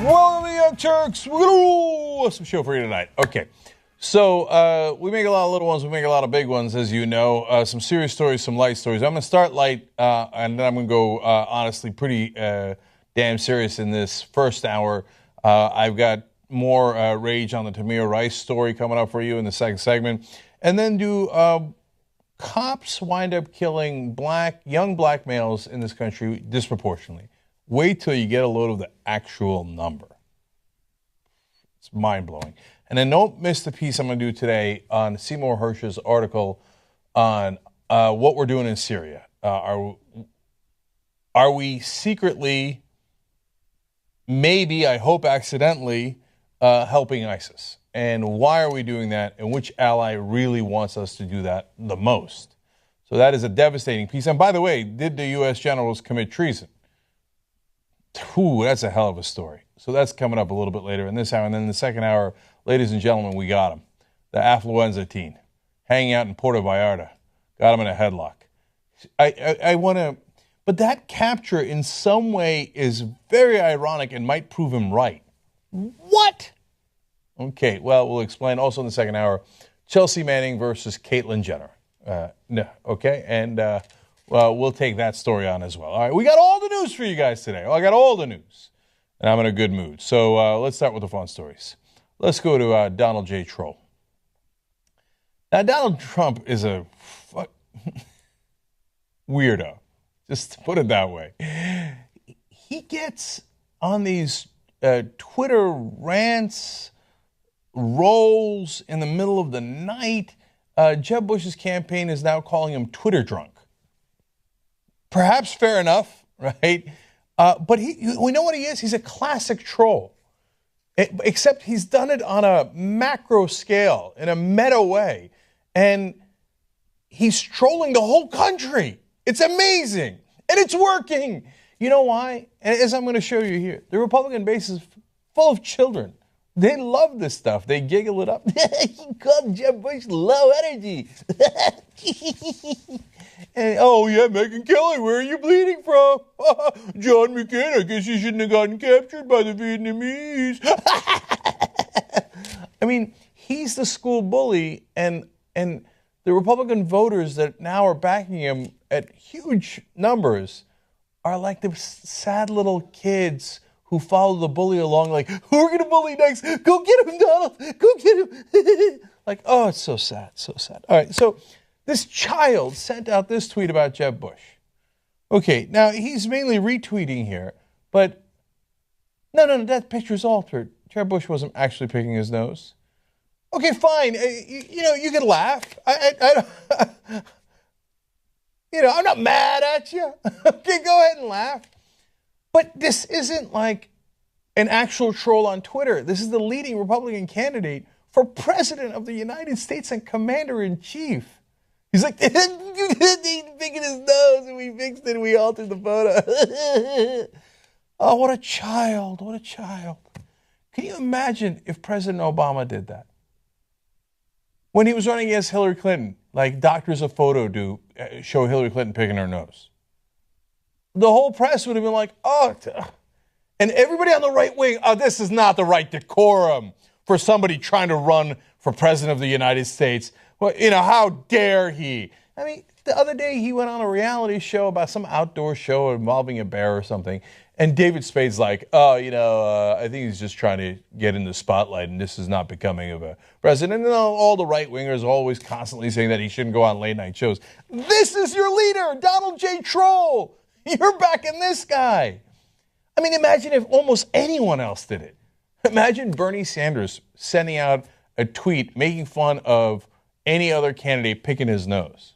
Welcome to the Young Turks. We're going to rule some show for you tonight. Okay. So we make a lot of little ones. We make a lot of big ones, as you know. Some serious stories, some light stories. I'm going to start light, and then I'm going to go, honestly, pretty damn serious in this first hour. I've got more rage on the Tamir Rice story coming up for you in the second segment. And then do cops wind up killing young black males in this country disproportionately. Wait till you get a load of the actual number. It's mind-blowing. And then don't miss the piece I'm going to do today on Seymour Hersh's article on what we're doing in Syria. Are we secretly, maybe, I hope accidentally, helping ISIS? And why are we doing that? And which ally really wants us to do that the most? So that is a devastating piece. And by the way, did the U.S. generals commit treason? Ooh, that's a hell of a story. So that's coming up a little bit later in this hour. And then in the second hour, ladies and gentlemen, we got him. The Affluenza teen, hanging out in Puerto Vallarta. Got him in a headlock. I want to, but that capture in some way is very ironic and might prove him right. What? Okay, well, we'll explain. Also in the second hour, Chelsea Manning versus Caitlyn Jenner. No, okay, and well, we'll take that story on as well. All right, we got all the news for you guys today. I got all the news, and I'm in a good mood. So let's start with the fun stories. Let's go to Donald J. Troll. Now, Donald Trump is a weirdo, just to put it that way. He gets on these Twitter rants, rolls in the middle of the night. Jeb Bush's campaign is now calling him Twitter drunk. Perhaps fair enough, right? But we know what he is. He's a classic troll. Except he's done it on a macro scale, in a meta way. And he's trolling the whole country. It's amazing. And it's working. You know why? As I'm going to show you here, the Republican base is full of children. They love this stuff. They giggle it up. He called Jeb Bush low energy. And, oh, yeah, Megyn Kelly, where are you bleeding from? John McCain, I guess you shouldn't have gotten captured by the Vietnamese. I mean, he's the school bully, and the Republican voters that now are backing him at huge numbers are like the sad little kids who follow the bully along like, who are going to bully next? Go get him, Donald. Go get him. Like, oh, it's so sad, so sad. All right, so this child sent out this tweet about Jeb Bush. Okay, now he's mainly retweeting here, but no, that picture's altered. Jeb Bush wasn't actually picking his nose. Okay, fine. You can laugh. I'm not mad at you. Okay, go ahead and laugh. But this isn't like an actual troll on Twitter. This is the leading Republican candidate for president of the United States and commander-in-chief. He's like, he's picking his nose, and we fixed it, and we altered the photo. Oh, what a child, what a child. Can you imagine if President Obama did that? When he was running against Hillary Clinton, like doctors of photo do, show Hillary Clinton picking her nose. The whole press would have been like, oh, and everybody on the right wing, oh, this is not the right decorum for somebody trying to run for president of the United States. Well, how dare he? I mean, the other day he went on a reality show about some outdoor show involving a bear or something, and David Spade's like, oh, I think he's just trying to get in the spotlight, and this is not becoming of a president. And all the right-wingers are always constantly saying that he shouldn't go on late-night shows. This is your leader, Donald J. Troll. You're backing this guy. I mean, imagine if almost anyone else did it. Imagine Bernie Sanders sending out a tweet making fun of any other candidate picking his nose.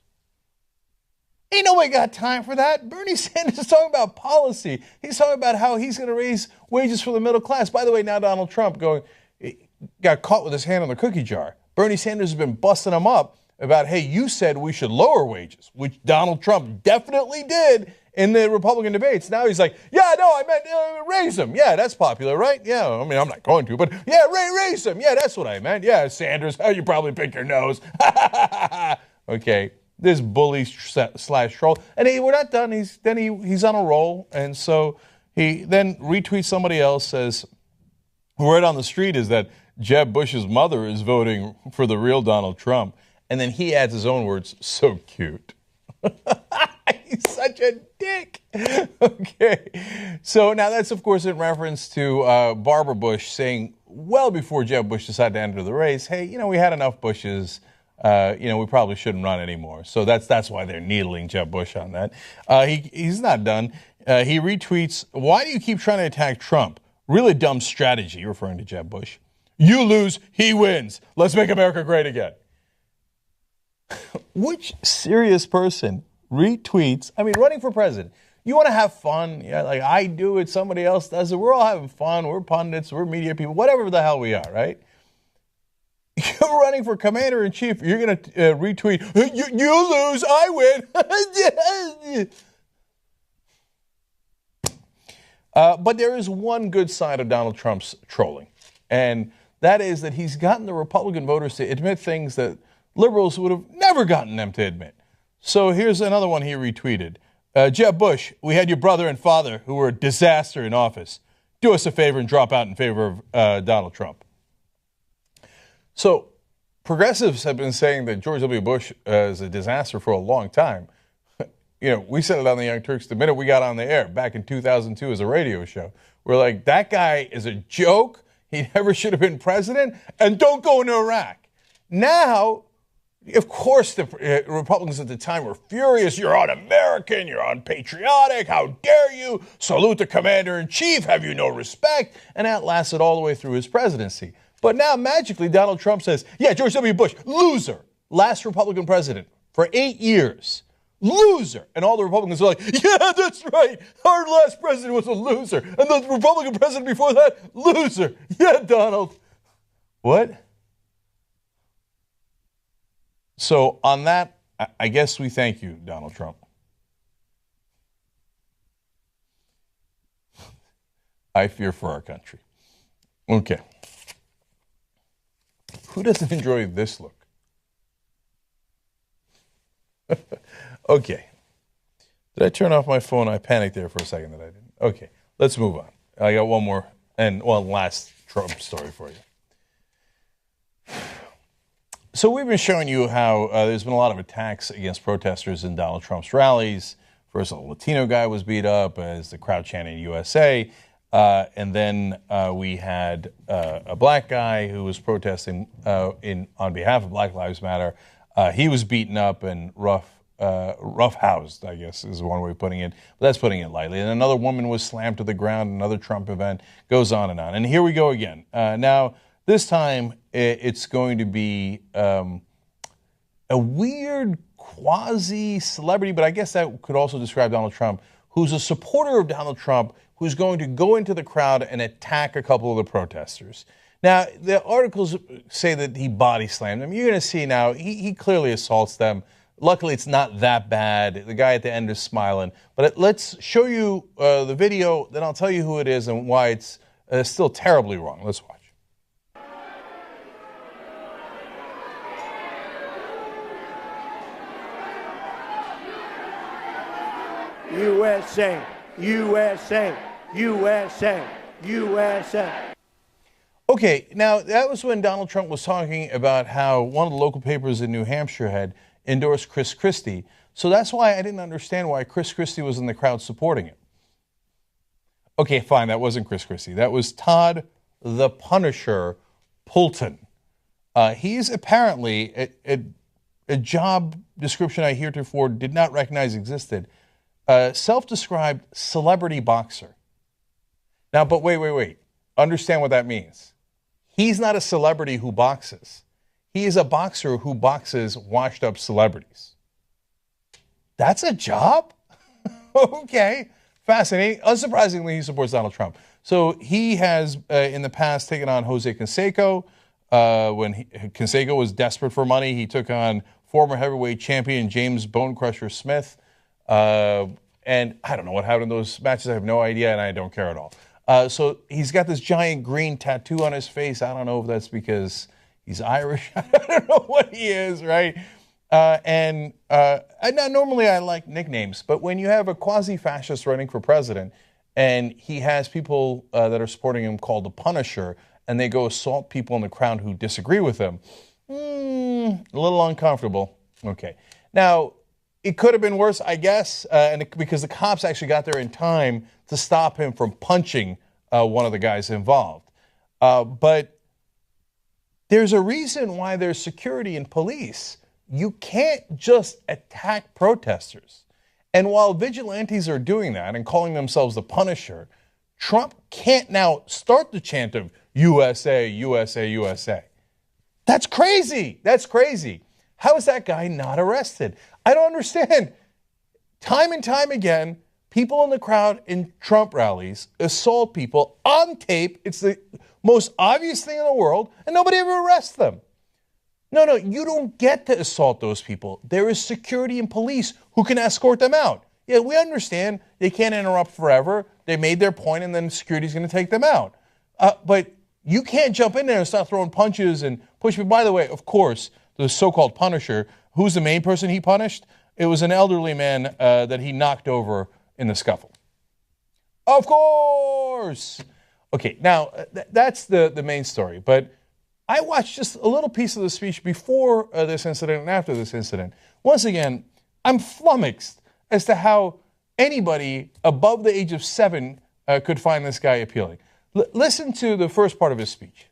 Ain't nobody got time for that. Bernie Sanders is talking about policy. He's talking about how he's going to raise wages for the middle class. By the way, now Donald Trump got caught with his hand on the cookie jar. Bernie Sanders has been busting him up about, hey, you said we should lower wages, which Donald Trump definitely did in the Republican debates. Now he's like, yeah, no, I meant raise them. Yeah, that's popular, right? Yeah, I mean, I'm not going to, but yeah, raise them. Yeah, that's what I meant. Yeah, Sanders, you probably pick your nose. Okay, this bully slash troll. And we're not done. He's on a roll. And so he then retweets somebody else, says, Word on the street is that Jeb Bush's mother is voting for the real Donald Trump. And then he adds his own words, so cute. He's such a dick. Okay. So now that's, of course, in reference to Barbara Bush saying well before Jeb Bush decided to enter the race, hey, we had enough Bushes. We probably shouldn't run anymore. So that's why they're needling Jeb Bush on that. He's not done. He retweets, why do you keep trying to attack Trump? Really dumb strategy, referring to Jeb Bush. You lose, he wins. Let's make America great again. Which serious person retweets, running for president? You want to have fun? Yeah, like I do it, somebody else does it. We're all having fun. We're pundits, we're media people, whatever the hell we are, right? You're running for commander-in-chief. You're going to retweet, you lose, I win. But there is one good side of Donald Trump's trolling, and that is that he's gotten the Republican voters to admit things that liberals would have never gotten them to admit. So here's another one he retweeted. Jeb Bush, we had your brother and father who were a disaster in office. Do us a favor and drop out in favor of Donald Trump. So progressives have been saying that George W. Bush is a disaster for a long time. We said it on the Young Turks the minute we got on the air back in 2002 as a radio show. We're like, that guy is a joke. He never should have been president. And don't go into Iraq. Now, of course, the Republicans at the time were furious. You're un-American. You're unpatriotic. How dare you? Salute the commander-in-chief. Have you no respect? And that lasted all the way through his presidency. But now, magically, Donald Trump says, yeah, George W. Bush, loser. Last Republican president for 8 years. Loser. And all the Republicans are like, yeah, that's right. Our last president was a loser. And the Republican president before that, loser. Yeah, Donald. What? So on that, I guess we thank you, Donald Trump. I fear for our country. Okay. Who doesn't enjoy this look? Okay. Did I turn off my phone? I panicked there for a second that I didn't. Okay, let's move on. I got one more and one last Trump story for you. So we've been showing you how there's been a lot of attacks against protesters in Donald Trump's rallies. First, a Latino guy was beat up as the crowd chanted USA. And then we had a black guy who was protesting on behalf of Black Lives Matter. He was beaten up and rough-housed, I guess is one way of putting it. But that's putting it lightly. And another woman was slammed to the ground, another Trump event, goes on. And here we go again. Now, this time, it's going to be a weird quasi-celebrity, but I guess that could also describe Donald Trump, who's a supporter of Donald Trump, who's going to go into the crowd and attack a couple of the protesters. Now, the articles say that he body slammed them. You're going to see now, he clearly assaults them. Luckily, it's not that bad. The guy at the end is smiling. But let's show you the video, then I'll tell you who it is and why it's still terribly wrong. Let's watch. USA, USA, USA, USA. Okay, now that was when Donald Trump was talking about how one of the local papers in New Hampshire had endorsed Chris Christie. So that's why I didn't understand why Chris Christie was in the crowd supporting him. Okay, fine, that wasn't Chris Christie. That was Todd the Punisher Poulter. He's apparently a job description I heretofore did not recognize existed. Self-described celebrity boxer. Now, but wait. Understand what that means. He's not a celebrity who boxes. He is a boxer who boxes washed-up celebrities. That's a job? Okay, fascinating. Unsurprisingly, he supports Donald Trump. So he has, in the past, taken on Jose Canseco. When Canseco was desperate for money, he took on former heavyweight champion James Bone Crusher Smith. And I don't know what happened in those matches. I have no idea, and I don't care at all. So he's got this giant green tattoo on his face. I don't know if that's because he's Irish. I don't know what he is, right? And normally I like nicknames, but when you have a quasi-fascist running for president and he has people that are supporting him called the Punisher, and they go assault people in the crowd who disagree with them. A little uncomfortable. Okay. Now, it could have been worse, I guess, because the cops actually got there in time to stop him from punching one of the guys involved. But there's a reason why there's security and police. You can't just attack protesters. And while vigilantes are doing that and calling themselves the Punisher, Trump can't now start the chant of USA, USA, USA. That's crazy. That's crazy. How is that guy not arrested? I don't understand. Time and time again, people in the crowd in Trump rallies assault people on tape. It's the most obvious thing in the world, and nobody ever arrests them. No, you don't get to assault those people. There is security and police who can escort them out. Yeah, we understand they can't interrupt forever. They made their point, and then security's going to take them out. But you can't jump in there and start throwing punches and push people. By the way, of course, the so-called Punisher, who's the main person he punished? It was an elderly man that he knocked over in the scuffle. Of course! Okay, now, that's the main story. But I watched just a little piece of the speech before this incident and after this incident. Once again, I'm flummoxed as to how anybody above the age of 7 could find this guy appealing. Listen to the first part of his speech.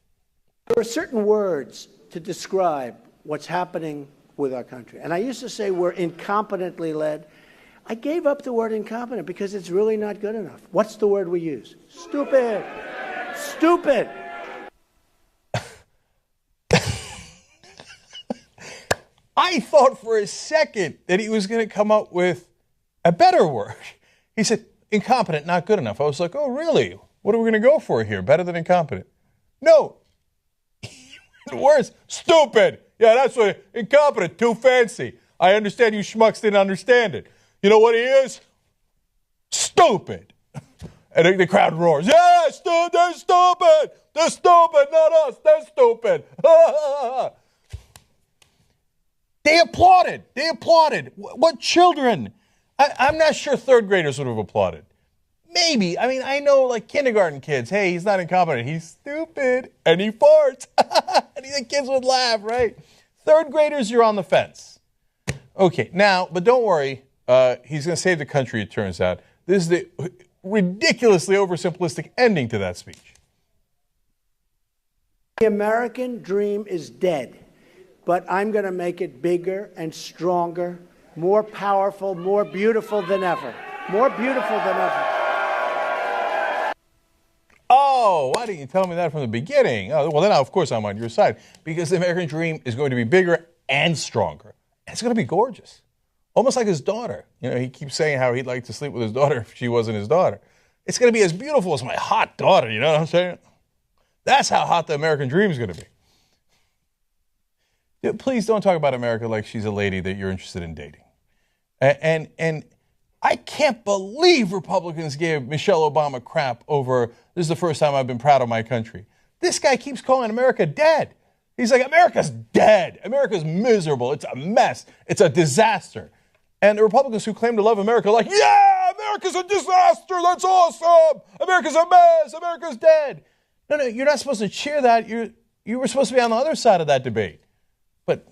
There are certain words to describe what's happening with our country. And I used to say we're incompetently led. I gave up the word incompetent because it's really not good enough. What's the word we use? Stupid. Stupid. I thought for a second that he was going to come up with a better word. He said, incompetent, not good enough. I was like, oh, really? What are we going to go for here? Better than incompetent? No. Worse. Stupid. Yeah, that's what, incompetent, too fancy. I understand you schmucks didn't understand it. You know what he is? Stupid. And the crowd roars, yeah, they're stupid. They're stupid, not us. They're stupid. They applauded. They applauded. What children? I'm not sure third graders would have applauded. Maybe. I mean, I know like kindergarten kids. Hey, he's not incompetent. He's stupid. And he farts. And the kids would laugh, right? Third graders, you're on the fence. Okay, now, but don't worry. He's going to save the country, it turns out. This is the ridiculously oversimplistic ending to that speech. The American dream is dead, but I'm going to make it bigger and stronger, more powerful, more beautiful than ever. More beautiful than ever. Oh, why didn't you tell me that from the beginning? Oh, well, then, of course, I'm on your side. Because the American dream is going to be bigger and stronger. And it's going to be gorgeous. Almost like his daughter. You know, he keeps saying how he'd like to sleep with his daughter if she wasn't his daughter. It's going to be as beautiful as my hot daughter, you know what I'm saying? That's how hot the American dream is going to be. Please don't talk about America like she's a lady that you're interested in dating. And I can't believe Republicans gave Michelle Obama crap over, this is the first time I've been proud of my country. This guy keeps calling America dead. He's like, America's dead. America's miserable. It's a mess. It's a disaster. And the Republicans who claim to love America are like, yeah, America's a disaster. That's awesome. America's a mess. America's dead. No, you're not supposed to cheer that. You were supposed to be on the other side of that debate. But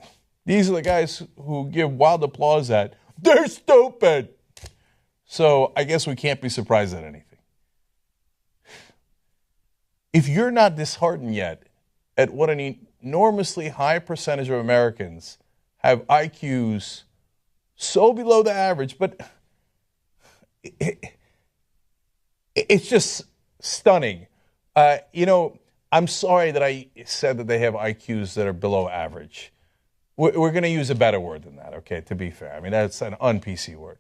these are the guys who give wild applause at, they're stupid. So I guess we can't be surprised at anything. If you're not disheartened yet at what an enormously high percentage of Americans have IQs so below the average, but it's just stunning. I'm sorry that I said that they have IQs that are below average. We're going to use a better word than that, okay, to be fair. I mean, that's an un-PC word.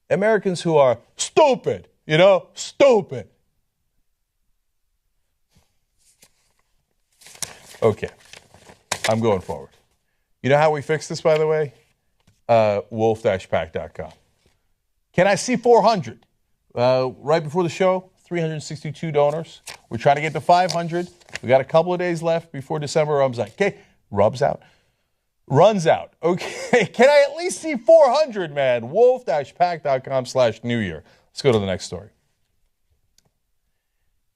Americans who are stupid, stupid. Okay, I'm going forward. You know how we fix this, by the way? wolf-pack.com. Can I see 400? Right before the show, 362 donors. We're trying to get to 500. We got a couple of days left before December runs out. Okay, runs out. Okay, can I at least see 400, man? wolf-pack.com/New Year. Let's go to the next story.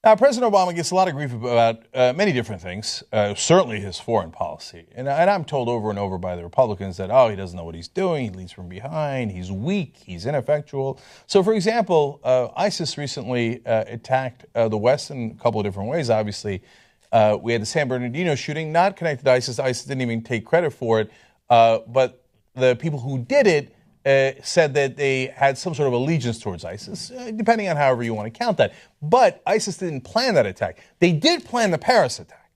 Now, President Obama gets a lot of grief about many different things, certainly his foreign policy. And I'm told over and over by the Republicans that, he doesn't know what he's doing, he leads from behind, he's weak, he's ineffectual. So, for example, ISIS recently attacked the West in a couple of different ways. Obviously, we had the San Bernardino shooting, not connected to ISIS. ISIS didn't even take credit for it. But the people who did it said that they had some sort of allegiance towards ISIS, depending on however you want to count that. But ISIS didn't plan that attack. They did plan the Paris attack.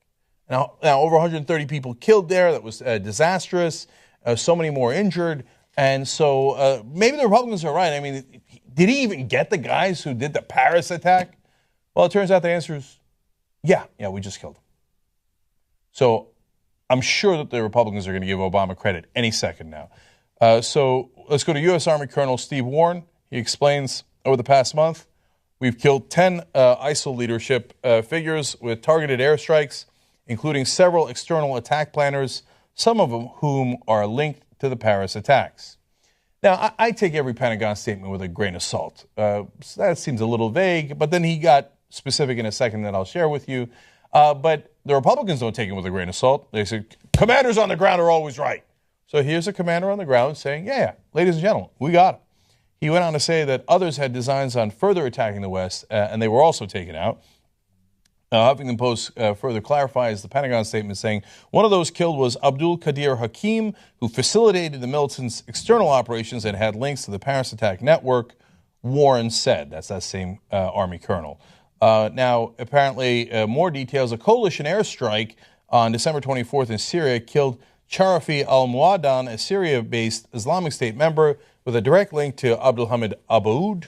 Now over 130 people killed there. That was disastrous. So many more injured. And so maybe the Republicans are right. I mean, did he even get the guys who did the Paris attack? Well, it turns out the answer is, yeah, we just killed them. So I'm sure that the Republicans are going to give Obama credit any second now. So let's go to U.S. Army Colonel Steve Warren. He explains, over the past month, we've killed 10 ISIL leadership figures with targeted airstrikes, including several external attack planners, some of whom are linked to the Paris attacks. Now, I take every Pentagon statement with a grain of salt. So that seems a little vague, but then he got specific in a second that I'll share with you. But the Republicans don't take it with a grain of salt. They say, commanders on the ground are always right. So here's a commander on the ground saying, yeah, ladies and gentlemen, we got him. He went on to say that others had designs on further attacking the West, and they were also taken out. Huffington Post further clarifies the Pentagon statement, saying one of those killed was Abdul Qadir Hakim, who facilitated the militants' external operations and had links to the Paris attack network, Warren said. That's that same Army colonel. Now, apparently, more details. A coalition airstrike on December 24th in Syria killed Charafi al-Muadan, a Syria-based Islamic State member with a direct link to Abdul Hamid Aboud,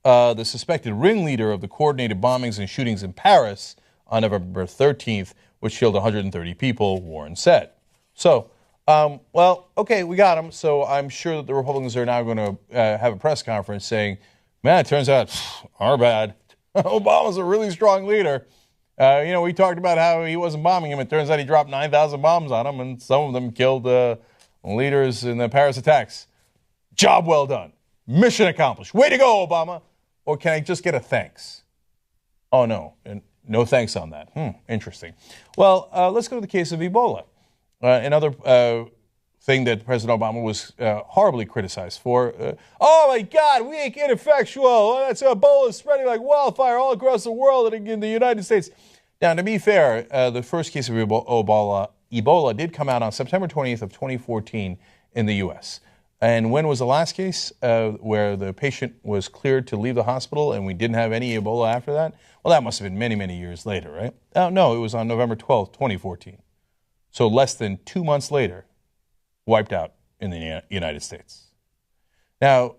the suspected ringleader of the coordinated bombings and shootings in Paris on November 13th, which killed 130 people, Warren said. So, okay, we got him. So I'm sure that the Republicans are now going to have a press conference saying, man, it turns out, our bad. Obama's a really strong leader. We talked about how he wasn't bombing him. It turns out he dropped 9,000 bombs on him, and some of them killed leaders in the Paris attacks. Job well done. Mission accomplished. Way to go, Obama. Or can I just get a thanks? Oh, no. No thanks on that. Interesting. Well, let's go to the case of Ebola. Another thing that President Obama was horribly criticized for. Oh, my God, weak, ineffectual. That's Ebola spreading like wildfire all across the world and in the United States. Now, to be fair, the first case of Ebola did come out on September 20th of 2014 in the U.S. And when was the last case where the patient was cleared to leave the hospital and we didn't have any Ebola after that? Well, that must have been many, many years later, right? Oh, no, it was on November 12th, 2014. So less than 2 months later, wiped out in the United States. Now,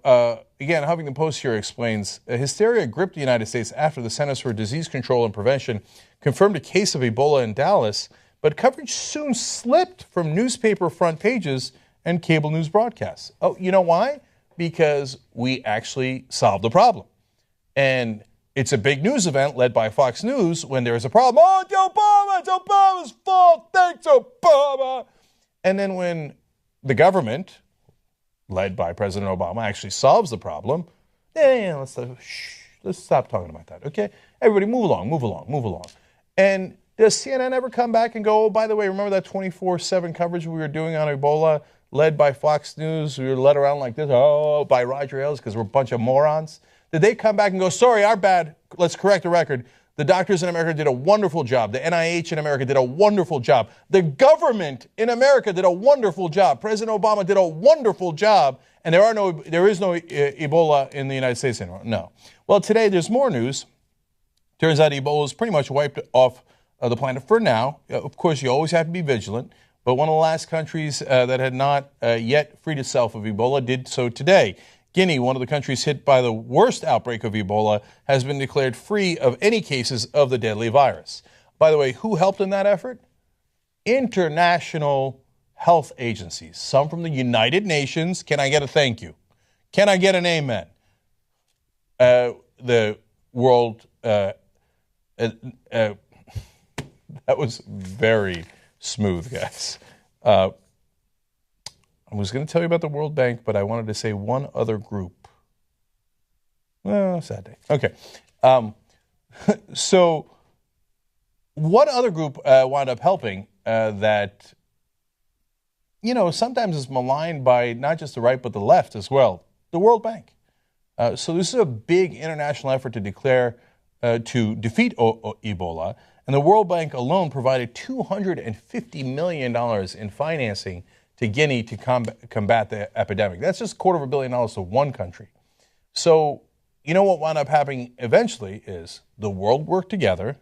again, Huffington Post here explains, hysteria gripped the United States after the Centers for Disease Control and Prevention confirmed a case of Ebola in Dallas, but coverage soon slipped from newspaper front pages and cable news broadcasts. Oh, you know why? Because we actually solved the problem. And it's a big news event led by Fox News when there is a problem. Oh, it's Obama's fault. Thanks, Obama. And then when the government, led by President Obama, actually solves the problem, let's stop talking about that, okay? Everybody move along. And does CNN ever come back and go, oh, by the way, remember that 24/7 coverage we were doing on Ebola, led by Fox News? We were led around like this, by Roger Ailes, because we're a bunch of morons. Did they come back and go, sorry, our bad, let's correct the record. The doctors in America did a wonderful job. The NIH in America did a wonderful job. The government in America did a wonderful job. President Obama did a wonderful job. And there is no Ebola in the United States anymore. No. Well, today there's more news. Turns out Ebola is pretty much wiped off the planet for now. Of course, you always have to be vigilant. But one of the last countries that had not yet freed itself of Ebola did so today. Guinea, one of the countries hit by the worst outbreak of Ebola, has been declared free of any cases of the deadly virus. By the way, who helped in that effort? International health agencies. Some from the United Nations. Can I get a thank you? Can I get an amen? The world, that was very smooth, guys. I was going to tell you about the World Bank, but I wanted to say one other group. Well, sad day. Okay. So what other group wound up helping that, sometimes is maligned by not just the right but the left as well? The World Bank. So this is a big international effort to defeat Ebola. And the World Bank alone provided $250 million in financing to Guinea to combat the epidemic. That's just $250 million to one country. So, what wound up happening eventually is the world worked together,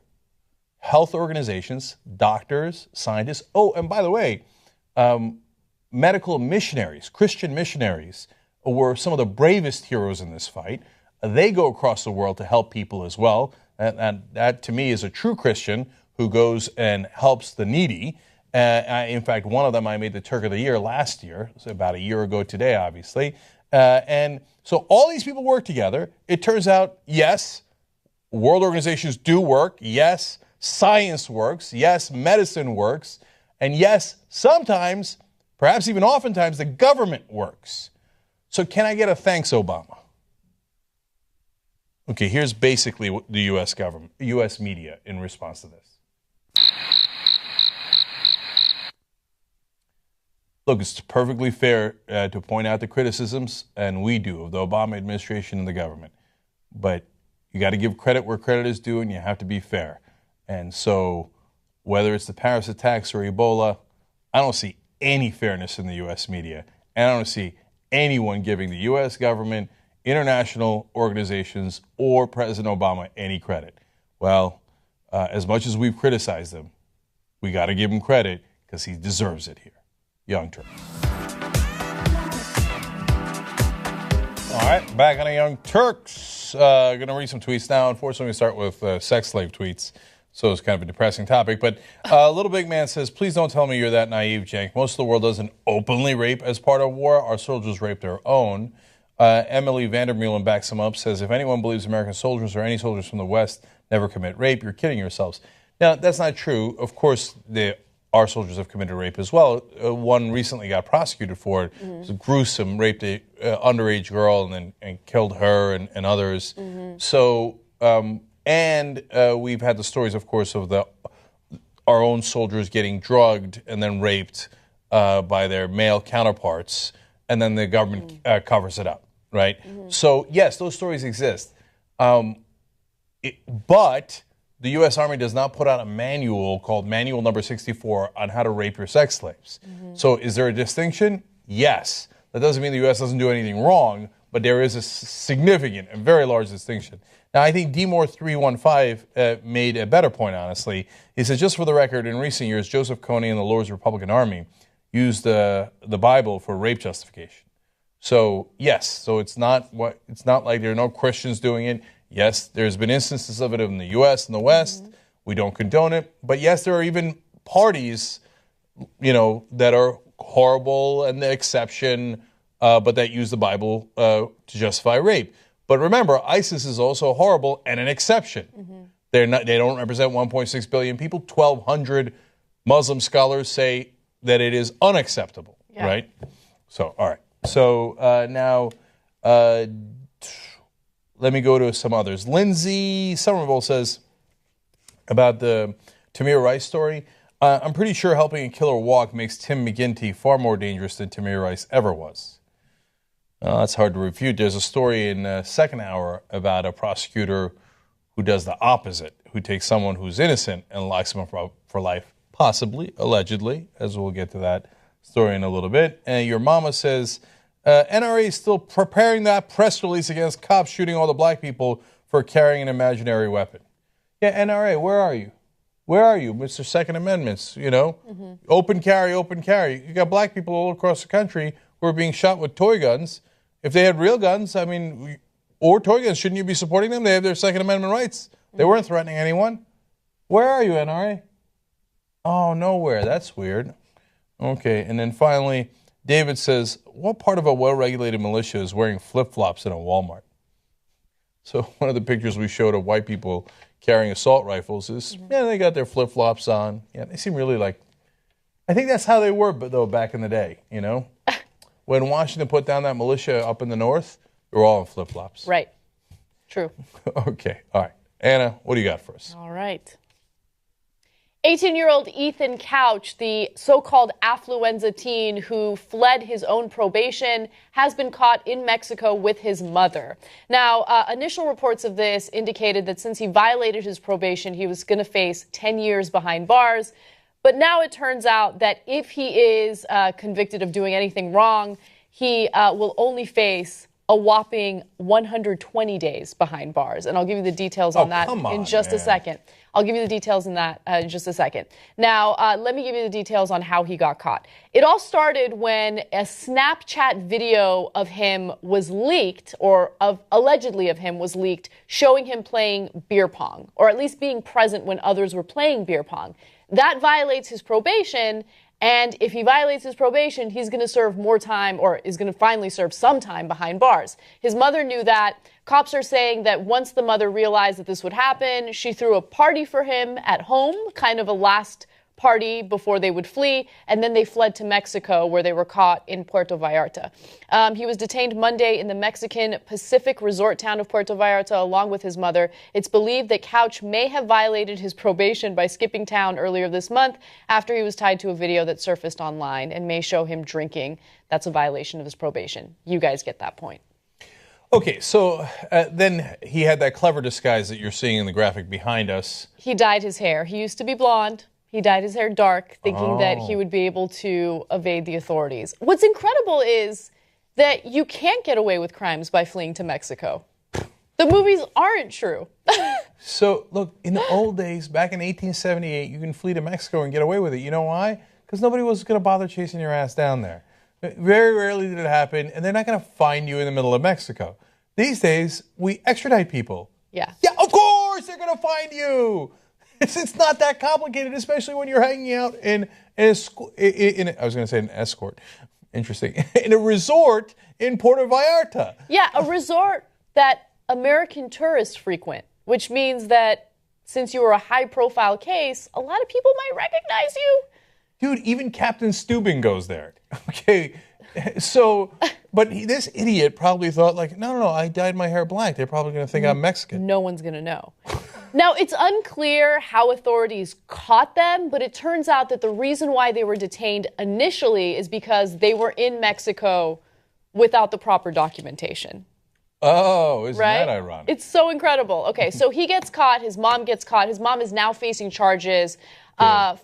health organizations, doctors, scientists. Oh, and by the way, medical missionaries, Christian missionaries, were some of the bravest heroes in this fight. They go across the world to help people as well. And that, to me, is a true Christian who goes and helps the needy. In fact, one of them I made the Turk of the Year last year, so about a year ago today, obviously. And so all these people work together. It turns out, yes, world organizations do work. Yes, science works. Yes, medicine works. And yes, sometimes, perhaps even oftentimes, the government works. So can I get a thanks, Obama? Okay, here's basically what the U.S. government, U.S. media in response to this. Look, it's perfectly fair to point out the criticisms, and we do, of the Obama administration and the government. But you got to give credit where credit is due, and you have to be fair. And so whether it's the Paris attacks or Ebola, I don't see any fairness in the U.S. media, and I don't see anyone giving the U.S. government, international organizations, or President Obama any credit. Well, as much as we've criticized him, we got to give him credit because he deserves it here. Young Turks. All right, back on the Young Turks. Going to read some tweets now. Unfortunately, we start with sex slave tweets, so it's kind of a depressing topic. But Little Big Man says, please don't tell me you're that naive, Cenk. Most of the world doesn't openly rape as part of war. Our soldiers rape their own. Emily Vandermeulen backs him up, says, if anyone believes American soldiers or any soldiers from the West never commit rape, you're kidding yourselves. Now, that's not true. Of course, our soldiers have committed rape as well. One recently got prosecuted for it. It was gruesome, raped an underage girl and killed her and others. So, we've had the stories, of course, of our own soldiers getting drugged and then raped by their male counterparts, and then the government covers it up. Right? So, yes, those stories exist. But the U.S. Army does not put out a manual called Manual Number 64 on how to rape your sex slaves. So is there a distinction? Yes. That doesn't mean the U.S. doesn't do anything wrong, but there is a significant and very large distinction. Now, I think DMore315 made a better point, honestly. He said, just for the record, in recent years, Joseph Kony and the Lord's Republican Army used the Bible for rape justification. So yes, so it's not like there are no Christians doing it. Yes, there's been instances of it in the U.S. and the West. We don't condone it, but yes, there are even parties, that are horrible and the exception, but that use the Bible to justify rape. But remember, ISIS is also horrible and an exception. They don't represent 1.6 billion people. 1,200 Muslim scholars say that it is unacceptable. Yeah. Right? So all right. So now, let me go to some others. Lindsay Somerville says about the Tamir Rice story, I'm pretty sure helping a killer walk makes Tim McGinty far more dangerous than Tamir Rice ever was. That's hard to refute. There's a story in Second Hour about a prosecutor who does the opposite, who takes someone who's innocent and locks him up for life, possibly, allegedly, as we'll get to that story in a little bit. And your mama says, NRA is still preparing that press release against cops shooting all the black people for carrying an imaginary weapon. Yeah, NRA, where are you? Where are you, Mr. Second Amendments? Open carry, open carry. You got black people all across the country who are being shot with toy guns. If they had real guns, or toy guns, shouldn't you be supporting them? They have their Second Amendment rights. They weren't threatening anyone. Where are you, NRA? Oh, nowhere. That's weird. Okay, and then finally, David says, what part of a well-regulated militia is wearing flip-flops in a Walmart? So one of the pictures we showed of white people carrying assault rifles is, they got their flip-flops on. Yeah, they seem really I think that's how they were, though, back in the day, When Washington put down that militia up in the north, they were all in flip-flops. Right. True. Okay, all right. Anna, what do you got for us? All right. 18-year-old Ethan Couch, the so-called Affluenza teen who fled his own probation, has been caught in Mexico with his mother. Now, initial reports of this indicated that since he violated his probation, he was going to face 10 years behind bars. But now it turns out that if he is convicted of doing anything wrong, he will only face a whopping 120 days behind bars. And I'll give you the details on that in just a second. I'll give you the details in that in just a second. Now, let me give you the details on how he got caught. It all started when a Snapchat video of him was leaked, or allegedly of him was leaked, showing him playing beer pong, or at least being present when others were playing beer pong. That violates his probation. And if he violates his probation, he's going to serve more time, or is going to finally serve some time behind bars. His mother knew that. Cops are saying that once the mother realized that this would happen, she threw a party for him at home, kind of a last party before they would flee, and then they fled to Mexico, where they were caught in Puerto Vallarta. He was detained Monday in the Mexican Pacific resort town of Puerto Vallarta along with his mother. It's believed that Couch may have violated his probation by skipping town earlier this month after he was tied to a video that surfaced online and may show him drinking. That's a violation of his probation. You guys get that point. Okay, so then he had that clever disguise that you're seeing in the graphic behind us. He dyed his hair. He used to be blonde. He dyed his hair dark, thinking that he would be able to evade the authorities. What's incredible is that you can't get away with crimes by fleeing to Mexico. The movies aren't true. So, look, in the old days, back in 1878, you can flee to Mexico and get away with it. You know why? Because nobody was going to bother chasing your ass down there. Very rarely did it happen, and they're not going to find you in the middle of Mexico. These days, we extradite people. Yeah. Yeah, of course they're going to find you. It's not that complicated, especially when you're hanging out in I was going to say an escort. Interesting. In a resort in Puerto Vallarta. Yeah, a resort that American tourists frequent, which means that since you were a high-profile case, a lot of people might recognize you. Dude, even Captain Steubing goes there. Okay, so, but this idiot probably thought, like, no, I dyed my hair black. They're probably going to think I'm Mexican. No one's going to know. Now, it's unclear how authorities caught them, but it turns out that the reason why they were detained initially is because they were in Mexico without the proper documentation. Oh, isn't right? that ironic? It's so incredible. Okay, so he gets caught. His mom gets caught. His mom is now facing charges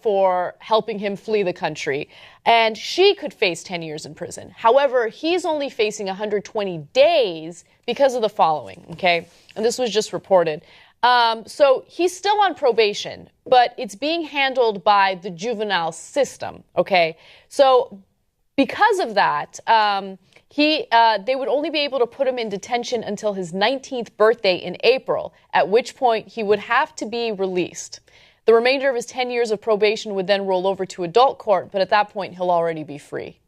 for helping him flee the country. And she could face 10 years in prison. However, he's only facing 120 days because of the following, okay? And this was just reported. So he's still on probation, but it's being handled by the juvenile system, okay? So because of that, they would only be able to put him in detention until his 19th birthday in April, at which point he would have to be released. The remainder of his 10 years of probation would then roll over to adult court, but at that point, he'll already be free.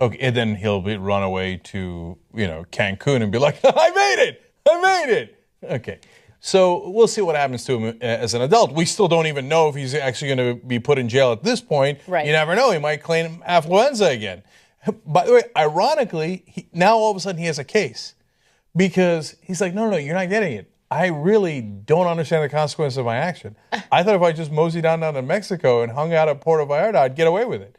Okay, and then he'll run away to, Cancun and be like, I made it. Okay, so we'll see what happens to him as an adult. We still don't even know if he's actually going to be put in jail at this point. Right. You never know. He might claim affluenza again. By the way, ironically, now all of a sudden he has a case because he's like, no, you're not getting it. I really don't understand the consequences of my action. I thought if I just moseyed down to Mexico and hung out at Puerto Vallarta, I'd get away with it.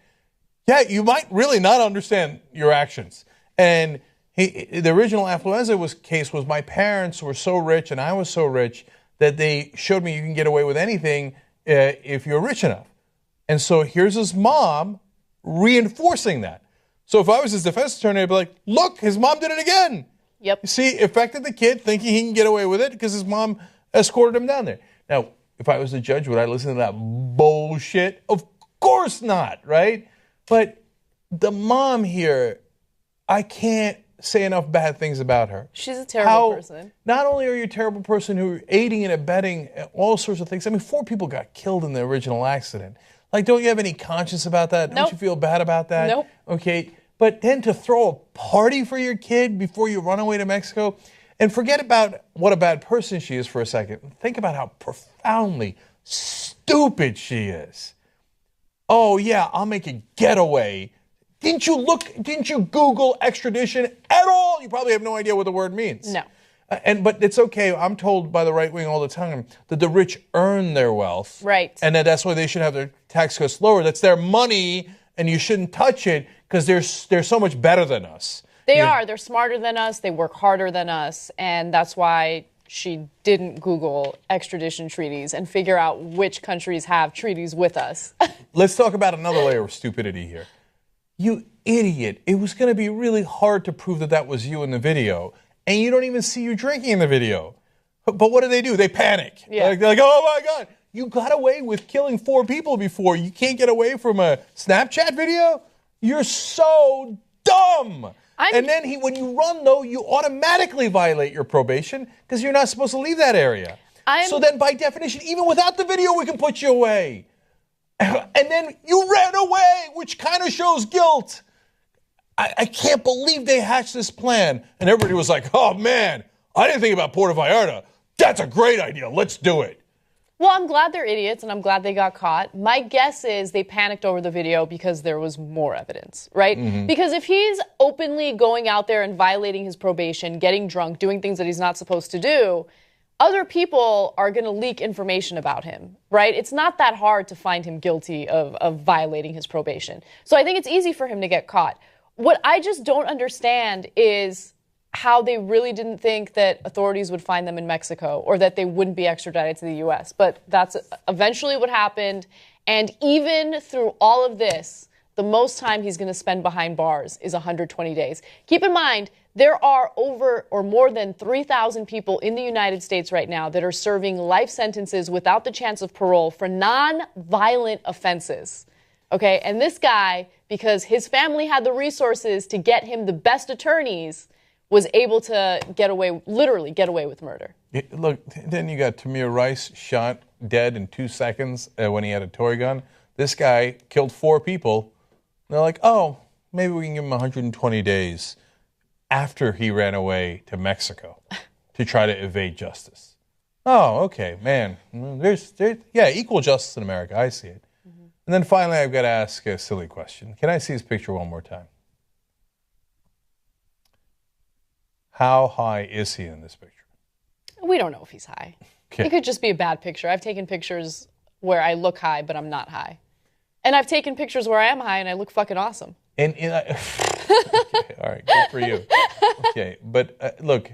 Yeah, you might really not understand your actions. And the original Affluenza case was my parents were so rich and I was so rich that they showed me you can get away with anything if you're rich enough. And so here's his mom reinforcing that. So if I was his defense attorney, I'd be like, look, his mom did it again. Yep. See, affected the kid thinking he can get away with it because his mom escorted him down there. Now, if I was the judge, would I listen to that bullshit? Of course not, right? But the mom here, I can't say enough bad things about her. She's a terrible person. Not only are you a terrible person who are aiding and abetting all sorts of things. I mean, 4 people got killed in the original accident. Like, don't you have any conscience about that? Nope. Don't you feel bad about that? Nope. Okay. But then to throw a party for your kid before you run away to Mexico, and forget about what a bad person she is for a second. Think about how profoundly stupid she is. Oh, yeah, I'll make a getaway. Didn't you Google extradition at all? You probably have no idea what the word means. No. But it's okay. I'm told by the right wing all the time that the rich earn their wealth. Right. And that's why they should have their tax cuts lower. That's their money, and you shouldn't touch it because they're so much better than us. They are. They're smarter than us. They work harder than us. And that's why she didn't Google extradition treaties and figure out which countries have treaties with us. Let's talk about another layer of stupidity here. You idiot. It was going to be really hard to prove that that was you in the video. And you don't even see you drinking in the video. But what do? They panic. Yeah. They're like, oh my God, you got away with killing 4 people before. You can't get away from a Snapchat video? You're so dumb. And then when you run, though, you automatically violate your probation because you're not supposed to leave that area. So then, by definition, even without the video, we can put you away. And then you ran away, which kind of shows guilt. I can't believe they hatched this plan. And everybody was like, oh, man, I didn't think about Puerto Vallarta. That's a great idea. Let's do it. Well, I'm glad they're idiots, and I'm glad they got caught. My guess is they panicked over the video because there was more evidence, right? Mm-hmm. Because if he's openly going out there and violating his probation, getting drunk, doing things that he's not supposed to do, other people are going to leak information about him, right? It's not that hard to find him guilty of violating his probation. So I think it's easy for him to get caught. What I just don't understand is how they really didn't think that authorities would find them in Mexico or that they wouldn't be extradited to the U.S. But that's eventually what happened. And even through all of this, the most time he's going to spend behind bars is 120 days. Keep in mind, there are over or more than 3,000 people in the United States right now that are serving life sentences without the chance of parole for non-violent offenses. Okay, and this guy, because his family had the resources to get him the best attorneys, was able to literally get away with murder. Look, then you got Tamir Rice shot dead in 2 seconds when he had a toy gun. This guy killed 4 people. They're like, oh, maybe we can give him 120 days after he ran away to Mexico to try to evade justice. Oh, okay, man. There's equal justice in America. I see it. Mm-hmm. And then finally, I've got to ask a silly question. Can I see his picture one more time? How high is he in this picture? We don't know if he's high. Okay. It could just be a bad picture. I've taken pictures where I look high, but I'm not high. And I've taken pictures where I am high and I look fucking awesome. Okay, all right, good for you. Okay, but look,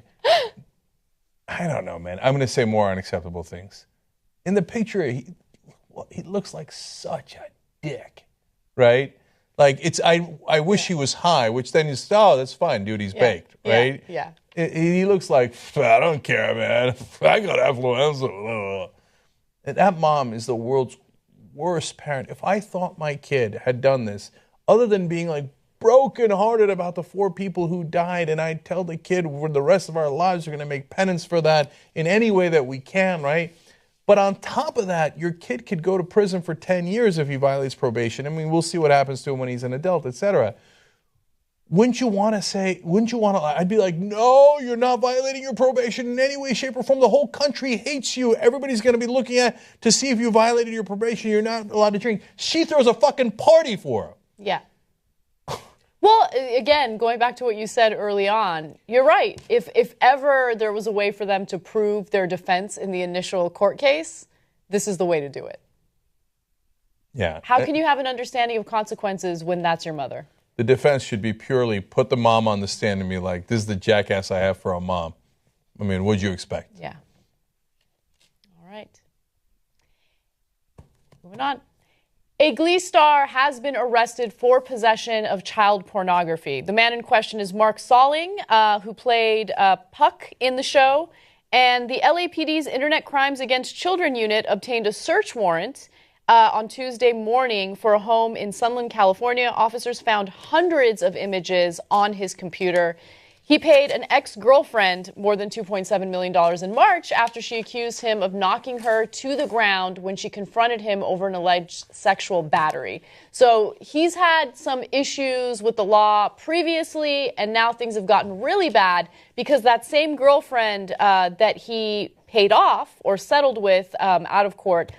I don't know, man. I'm going to say more unacceptable things. In the picture, he looks like such a dick, right? Like, I wish he was high, which then is, oh, that's fine, dude, he's baked, right? Yeah. He looks like, I don't care, man. I got affluenza. And that mom is the world's worst parent. If I thought my kid had done this, other than being like brokenhearted about the 4 people who died, and I'd tell the kid for the rest of our lives we're going to make penance for that in any way that we can, right? But on top of that, your kid could go to prison for 10 years if he violates probation. I mean, we'll see what happens to him when he's an adult, etc. Wouldn't you want to, I'd be like, no, you're not violating your probation in any way, shape, or form. The whole country hates you. Everybody's going to be looking at to see if you violated your probation. You're not allowed to drink. She throws a fucking party for him. Yeah. Well, again, going back to what you said early on, you're right. If ever there was a way for them to prove their defense in the initial court case, this is the way to do it. Yeah. How can you have an understanding of consequences when that's your mother? The defense should be purely put the mom on the stand and be like, this is the jackass I have for a mom. I mean, what'd you expect? Yeah. All right. Moving on. A Glee star has been arrested for possession of child pornography. The man in question is Mark Stelling, who played Puck in the show. And the LAPD's Internet Crimes Against Children unit obtained a search warrant on Tuesday morning for a home in Sunland, California. Officers found hundreds of images on his computer. He paid an ex-girlfriend more than $2.7 million in March after she accused him of knocking her to the ground when she confronted him over an alleged sexual battery. So he's had some issues with the law previously, and now things have gotten really bad because that same girlfriend that he paid off or settled with out of court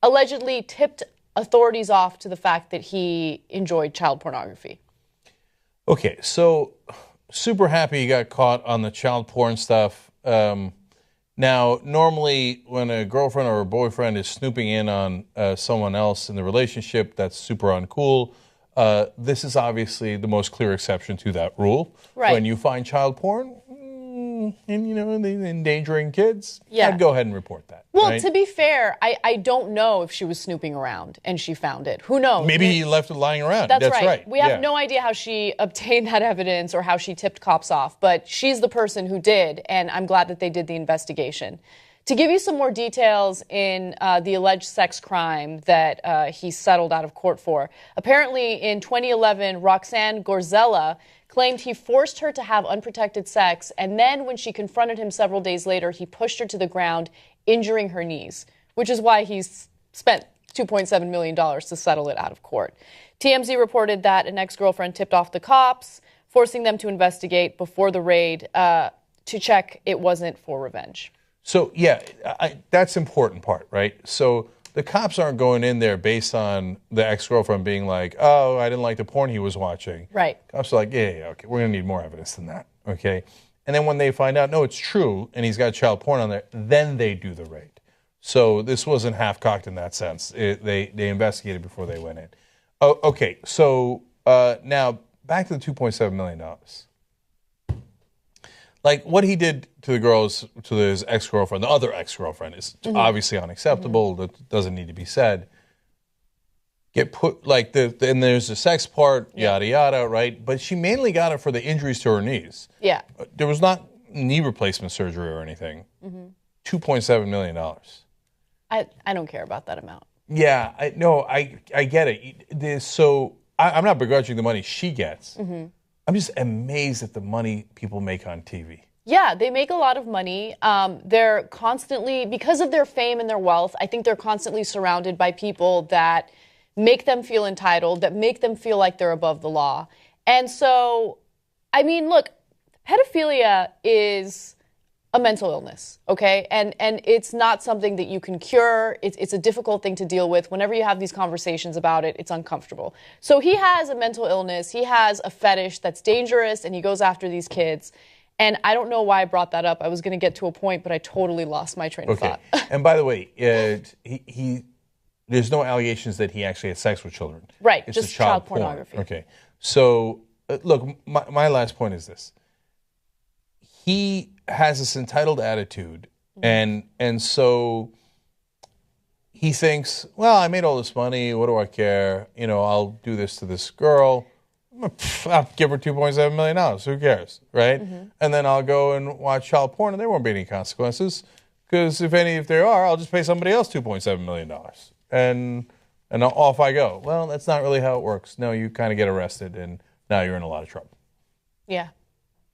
allegedly tipped authorities off to the fact that he enjoyed child pornography. Okay, so super happy he got caught on the child porn stuff. Now, normally when a girlfriend or a boyfriend is snooping in on someone else in the relationship, that's super uncool. This is obviously the most clear exception to that rule. Right. When you find child porn, and endangering kids, Yeah. I'd go ahead and report that. Well, right? to be fair, I don't know if she was snooping around and she found it. Who knows? Maybe he left it lying around. That's right. right. We have no idea how she obtained that evidence or how she tipped cops off, but she's the person who did, and I'm glad that they did the investigation. To give you some more details in the alleged sex crime that he settled out of court for, apparently in 2011, Roxanne Gorzella claimed he forced her to have unprotected sex, and then when she confronted him several days later, he pushed her to the ground, injuring her knees, which is why he's spent $2.7 million to settle it out of court. TMZ reported that an ex-girlfriend tipped off the cops, forcing them to investigate before the raid to check it wasn't for revenge. So, yeah, that's the important part, right? So the cops aren't going in there based on the ex-girlfriend being like, oh, I didn't like the porn he was watching. Right. Cops are like, yeah, okay, we're going to need more evidence than that, okay? And then when they find out, no, it's true, and he's got child porn on there, then they do the raid. So this wasn't half-cocked in that sense. They investigated before they went in. Oh, okay, so now back to the $2.7 million. Like, what he did to the girls, to his ex-girlfriend, the other ex-girlfriend, is obviously unacceptable. That doesn't need to be said. Get put, like, and there's the sex part, yada, yada, right? But she mainly got it for the injuries to her knees. Yeah. There was not knee replacement surgery or anything. $2.7 million. I don't care about that amount. Yeah, I get it. So I'm not begrudging the money she gets. I'm just amazed at the money people make on TV. Yeah, they make a lot of money. They're constantly, because of their fame and their wealth, I think they're constantly surrounded by people that make them feel entitled, that make them feel like they're above the law. And so, I mean, look, pedophilia is a mental illness, okay? And it's not something that you can cure. It's a difficult thing to deal with. Whenever you have these conversations about it, it's uncomfortable. So he has a mental illness. He has a fetish that's dangerous, and he goes after these kids. And I don't know why I brought that up. I was going to get to a point, but I totally lost my train of thought. And by the way, there's no allegations that he actually had sex with children. Right, It's just the child pornography. Porn. Okay. So, look, my last point is this. He has this entitled attitude, and so he thinks, well, I made all this money. What do I care? I'll do this to this girl. I'll give her $2.7 million. Who cares, right? And then I'll go and watch child porn, and there won't be any consequences, because if there are, I'll just pay somebody else $2.7 million, and off I go. Well, that's not really how it works. No, you kind of get arrested, and now you're in a lot of trouble. Yeah.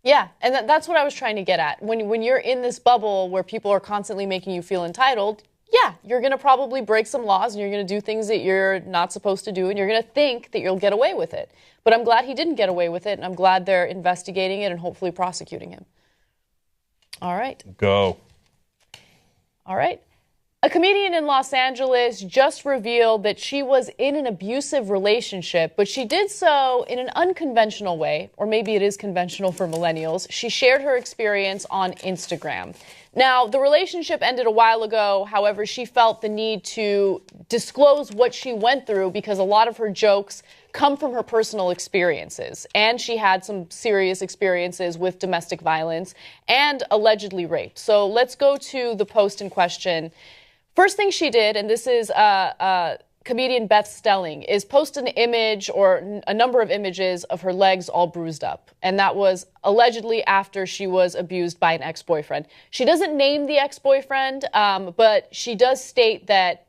Yeah, and that's what I was trying to get at. When you're in this bubble where people are constantly making you feel entitled, yeah, you're going to probably break some laws and you're going to do things that you're not supposed to do, and you're going to think that you'll get away with it. But I'm glad he didn't get away with it, and I'm glad they're investigating it and hopefully prosecuting him. All right. Go. All right. A comedian in Los Angeles just revealed that she was in an abusive relationship, but she did so in an unconventional way, or maybe it is conventional for millennials. She shared her experience on Instagram. Now, the relationship ended a while ago. However, she felt the need to disclose what she went through because a lot of her jokes come from her personal experiences. And she had some serious experiences with domestic violence and allegedly raped. So let's go to the post in question. First thing she did, and this is comedian Beth Stelling, is post an image or a number of images of her legs all bruised up. And that was allegedly after she was abused by an ex-boyfriend. She doesn't name the ex-boyfriend, but she does state that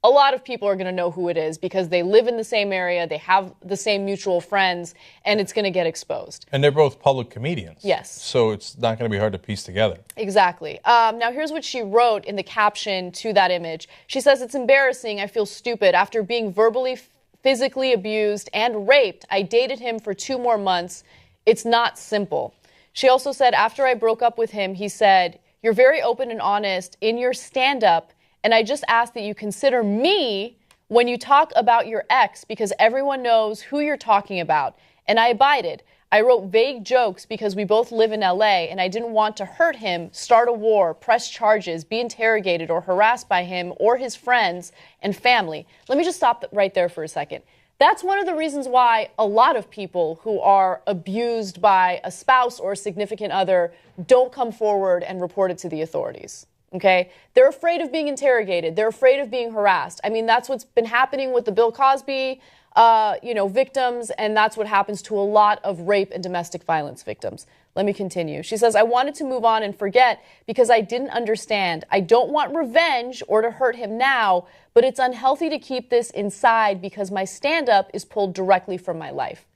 a lot of people are going to know who it is because they live in the same area, they have the same mutual friends, and it's going to get exposed. And they're both public comedians. Yes. So it's not going to be hard to piece together. Exactly. Now, here's what she wrote in the caption to that image. She says, "It's embarrassing. I feel stupid. After being verbally, physically abused and raped, I dated him for 2 more months. It's not simple." She also said, "After I broke up with him, he said, 'You're very open and honest in your stand-up, and I just ask that you consider me when you talk about your ex because everyone knows who you're talking about.' And I abided. I wrote vague jokes because we both live in LA and I didn't want to hurt him, start a war, press charges, be interrogated or harassed by him or his friends and family. Let me just stop right there for a second. That's one of the reasons why a lot of people who are abused by a spouse or a significant other don't come forward and report it to the authorities. Okay? They're afraid of being interrogated. They're afraid of being harassed. I mean, that's what's been happening with the Bill Cosby victims, and that's what happens to a lot of rape and domestic violence victims. Let me continue. She says, I wanted to move on and forget because I didn't understand. I don't want revenge or to hurt him now, but it's unhealthy to keep this inside because my stand-up is pulled directly from my life.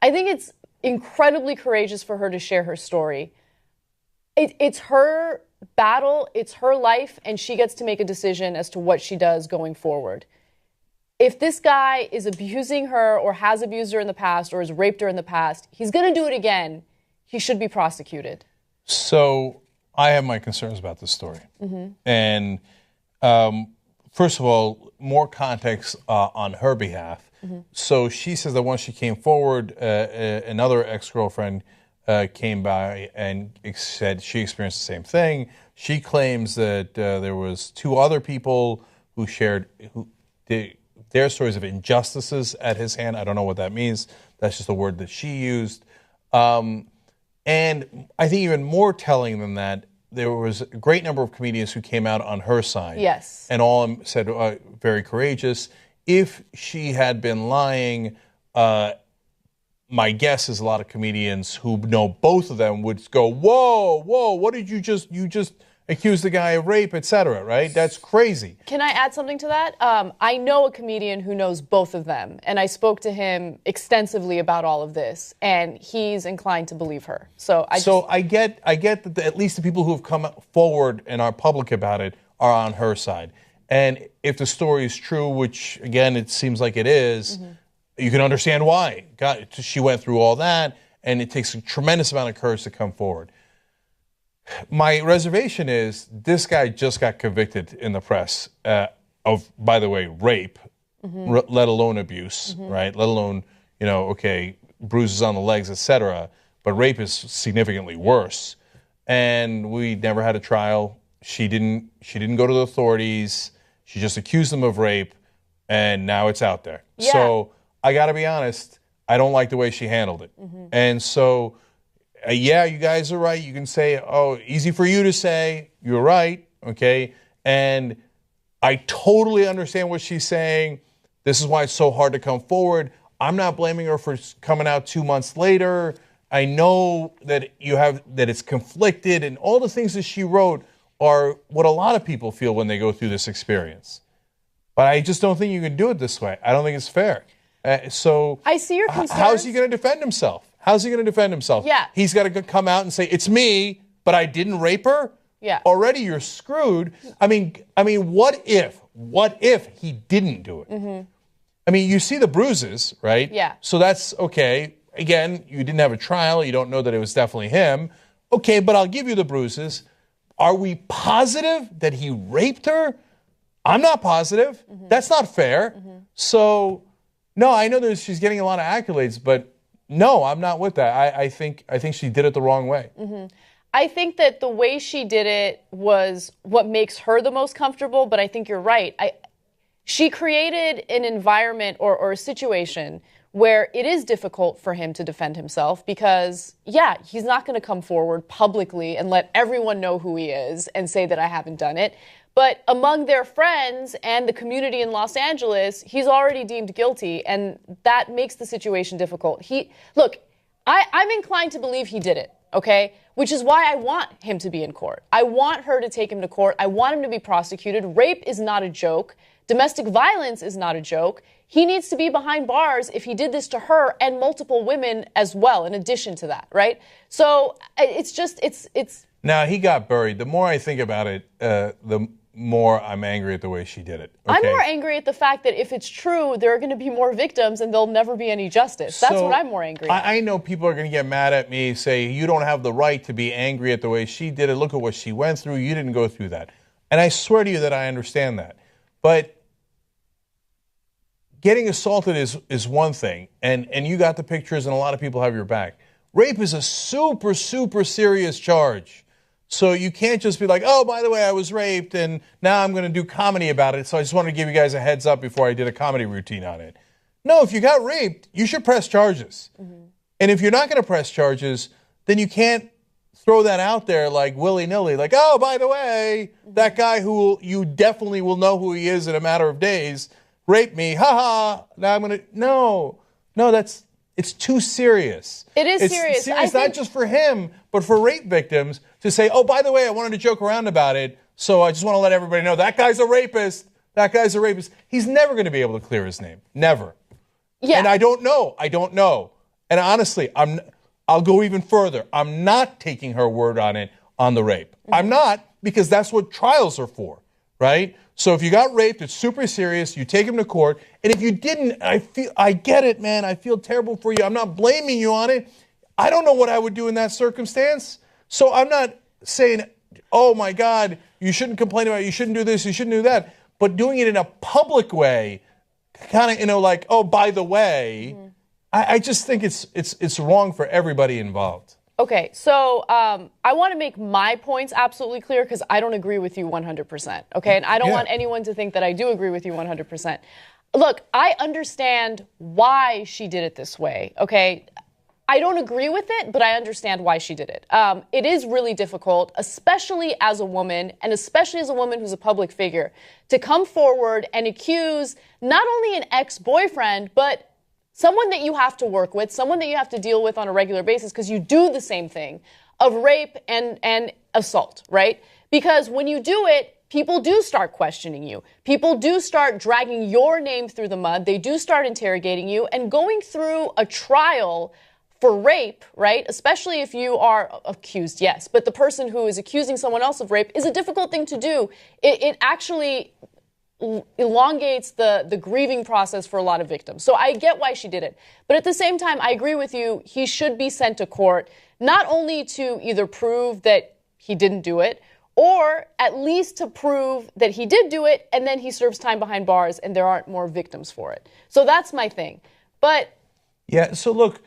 I think it's incredibly courageous for her to share her story. It's her battle, it's her life, and she gets to make a decision as to what she does going forward. If this guy is abusing her or has abused her in the past or has raped her in the past, he's going to do it again. He should be prosecuted. So I have my concerns about this story. And first of all, more context on her behalf. So she says that once she came forward, another ex-girlfriend came by and said she experienced the same thing. She claims that there was two other people who shared their stories of injustices at his hand. I don't know what that means. That's just a word that she used. And I think even more telling than that, there was a great number of comedians who came out on her side. Yes. And all said very courageous. If she had been lying, my guess is a lot of comedians who know both of them would go, whoa, what did you just accuse the guy of rape, etc., right? That's crazy. Can I add something to that? I know a comedian who knows both of them, and I spoke to him extensively about all of this, and he's inclined to believe her. So I get that at least the people who have come forward and are public about it are on her side. And if the story is true, which, again, it seems like it is, you can understand why. She went through all that, and it takes a tremendous amount of courage to come forward. My reservation is this guy just got convicted in the press of, by the way, rape, let alone abuse, right? Let alone, bruises on the legs, etc. But rape is significantly worse. And we never had a trial. She didn't go to the authorities. She just accused them of rape, and now it's out there. Yeah. So I got to be honest, I don't like the way she handled it. And so... yeah, you guys are right. You can say, oh, easy for you to say. You're right, okay? And I totally understand what she's saying. This is why it's so hard to come forward. I'm not blaming her for coming out 2 months later. I know that that it's conflicted, and all the things that she wrote are what a lot of people feel when they go through this experience. But I just don't think you can do it this way. I don't think it's fair. So I see your concerns. How's he going to defend himself? How's he going to defend himself? Yeah. He's got to come out and say, it's me, but I didn't rape her? Yeah. Already you're screwed. I mean, what if he didn't do it? I mean, you see the bruises, right? Yeah. So that's okay. Again, you didn't have a trial. You don't know that it was definitely him. Okay, but I'll give you the bruises. Are we positive that he raped her? I'm not positive. That's not fair. So, no, I know that she's getting a lot of accolades, but no, I'm not with that. I think she did it the wrong way. I think that the way she did it was what makes her the most comfortable, but I think you're right. She created an environment or a situation where it is difficult for him to defend himself because, yeah, he's not going to come forward publicly and let everyone know who he is and say that I haven't done it. But among their friends and the community in Los Angeles, he's already deemed guilty, and that makes the situation difficult. I'm inclined to believe he did it, okay? Which is why I want him to be in court. I want her to take him to court. I want him to be prosecuted. Rape is not a joke. Domestic violence is not a joke. He needs to be behind bars if he did this to her and multiple women as well, in addition to that, right? So it's... Now, he got buried. The more I think about it, the more I'm angry at the way she did it. Okay? I'm more angry at the fact that if it's true, there are going to be more victims and there'll never be any justice. That's what I'm more angry at. I know people are going to get mad at me, say, you don't have the right to be angry at the way she did it. Look at what she went through. You didn't go through that. And I swear to you that I understand that. But getting assaulted is one thing, and you got the pictures, and a lot of people have your back. Rape is a super, super serious charge. So you can't just be like, oh, by the way, I was raped, and now I'm going to do comedy about it, so I just wanted to give you guys a heads up before I did a comedy routine on it. No, if you got raped, you should press charges. Mm-hmm. And if you're not going to press charges, then you can't throw that out there like willy-nilly, like, oh, by the way, that guy who you definitely will know who he is in a matter of days raped me, ha-ha, now I'm going to, no, it's too serious. It is serious. It's serious not just for him, but for rape victims to say, oh, by the way, I wanted to joke around about it, so I just want to let everybody know that guy's a rapist. That guy's a rapist. He's never going to be able to clear his name. Never. Yeah. And I don't know. And honestly, I'll go even further. I'm not taking her word on it on the rape. Mm-hmm. I'm not, because that's what trials are for, right? So if you got raped, it's super serious. You take him to court. And if you didn't, I get it, man. I feel terrible for you. I'm not blaming you on it. I don't know what I would do in that circumstance. So I'm not saying, oh my God, you shouldn't complain about it. You shouldn't do this. You shouldn't do that. But doing it in a public way, kind of, like, oh, by the way, mm-hmm. I just think it's wrong for everybody involved. Okay, so I want to make my points absolutely clear, because I don't agree with you 100%, okay? And I don't want anyone to think that I do agree with you 100%. Look, I understand why she did it this way, okay? I don't agree with it, but I understand why she did it. It is really difficult, especially as a woman, and especially as a woman who's a public figure, to come forward and accuse not only an ex-boyfriend, but someone that you have to work with, someone that you have to deal with on a regular basis, because you do the same thing, of rape and assault, right? Because when you do it, people do start questioning you. People do start dragging your name through the mud. They do start interrogating you, and going through a trial for rape, right? Especially if you are accused, yes, but the person who is accusing someone else of rape is a difficult thing to do. It actually elongates the grieving process for a lot of victims. So I get why she did it. But at the same time, I agree with you. He should be sent to court, not only to either prove that he didn't do it, or at least to prove that he did do it, and then he serves time behind bars and there aren't more victims for it. So that's my thing. But yeah, so look,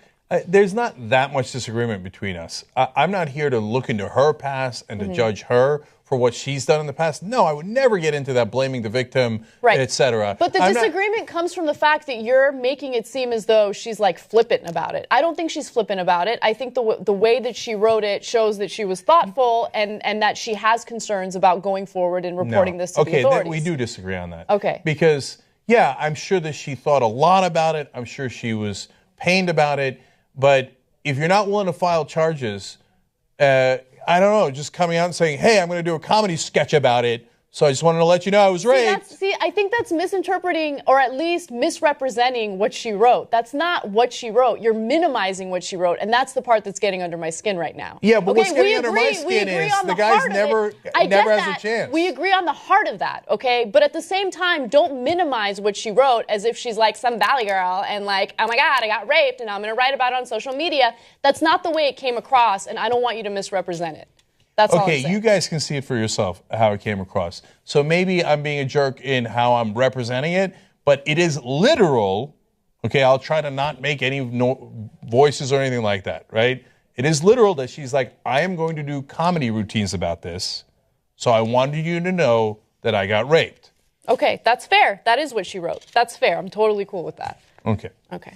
there's not that much disagreement between us. I'm not here to look into her past and to judge her for what she's done in the past. No, I would never get into that, blaming the victim, right, etc. But the disagreement comes from the fact that you're making it seem as though she's like flippant about it. I don't think she's flippant about it. I think the way that she wrote it shows that she was thoughtful and that she has concerns about going forward and reporting this to the authorities. Okay, we do disagree on that. Okay. Because, yeah, I'm sure that she thought a lot about it. I'm sure she was pained about it. But if you're not willing to file charges, I don't know, just coming out and saying, hey, I'm going to do a comedy sketch about it, so I just wanted to let you know I was raped. I think that's misinterpreting, or at least misrepresenting what she wrote. That's not what she wrote. You're minimizing what she wrote, and that's the part that's getting under my skin right now. Yeah, but what's getting under my skin is the guy's never has a chance. We agree on the heart of that, okay? But at the same time, don't minimize what she wrote as if she's like some valley girl and like, oh my God, I got raped and I'm going to write about it on social media. That's not the way it came across, and I don't want you to misrepresent it. That's all I'm saying. Okay, you guys can see it for yourself, how it came across. So maybe I'm being a jerk in how I'm representing it, but it is literal. Okay, I'll try to not make any voices or anything like that, right? It is literal that she's like, I am going to do comedy routines about this, so I wanted you to know that I got raped. Okay, that's fair. That is what she wrote. That's fair. I'm totally cool with that. Okay. Okay.